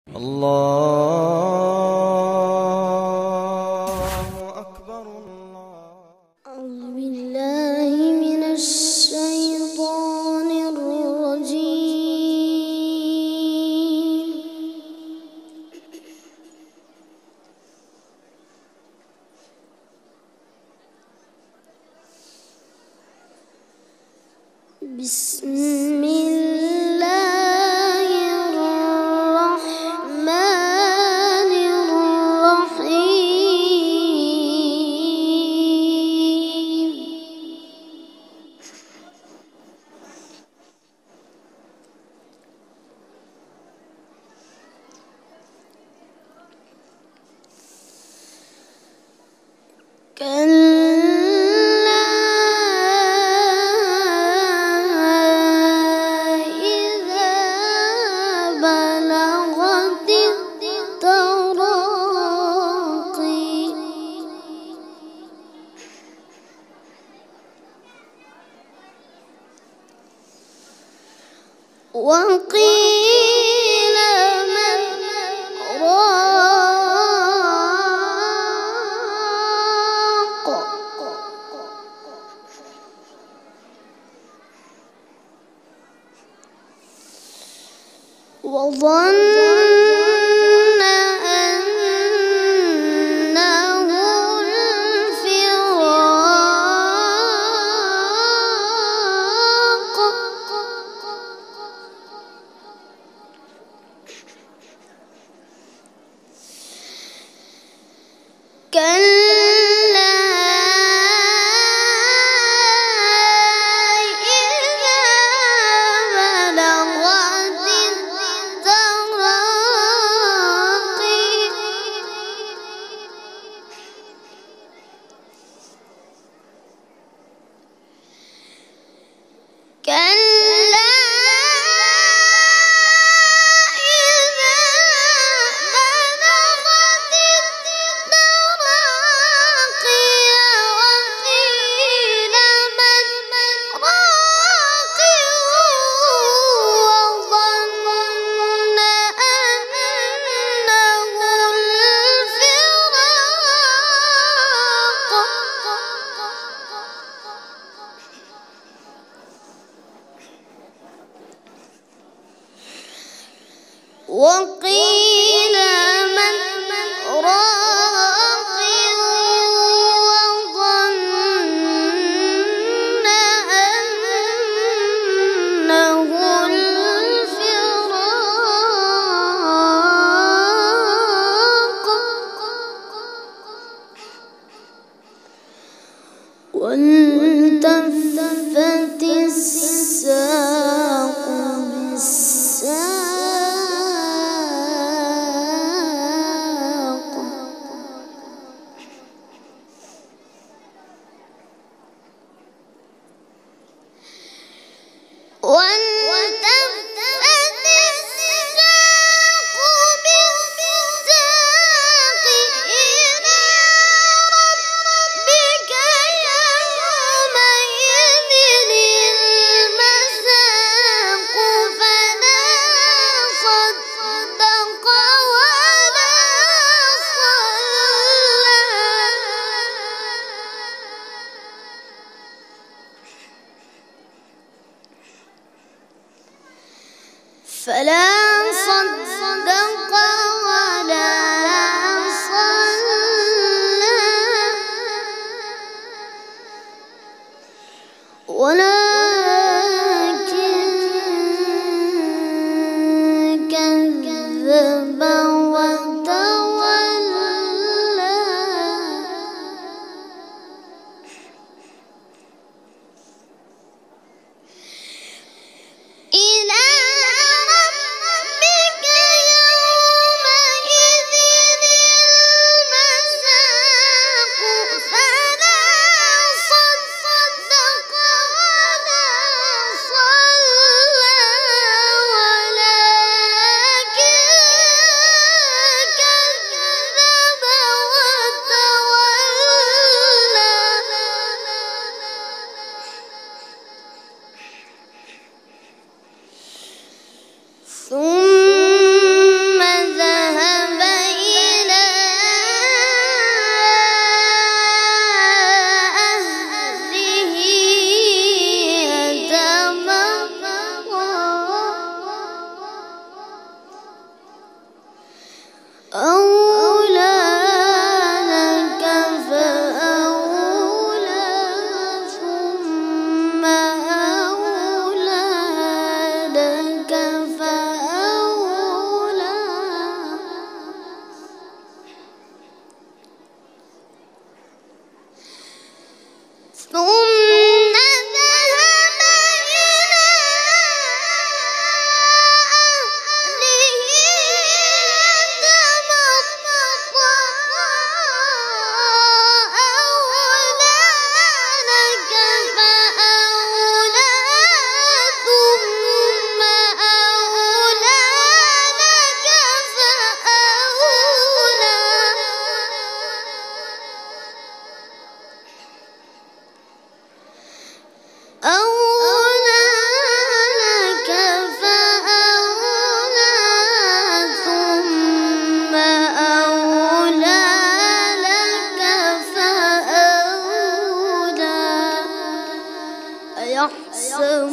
الله أكبر أعوذ بالله من الشيطان الرجيم. بسم الله الرحمن الرحيم. وقيل من راق وظن أنه الفراق كلا إذا بلغت التراقي كلا إذا بلغت التراقي وقيل من راق وظن أنه الفراق وقيل من راق وظن أنه الفراق والتفت الساق بالساق والتفت الساق بالساق إلى ربك يومئذ المساق فلا صدق ولا صلى فلا صدق ولا صلى ولكن كذب وتولى إلى ربك يومئذ المساق فلا صدق ولا صلى ولكن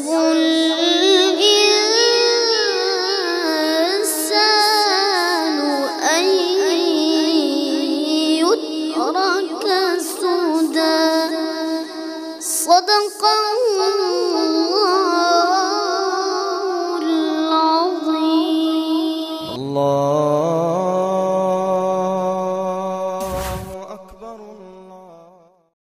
الإنسان أن يترك سدى. صدق الله.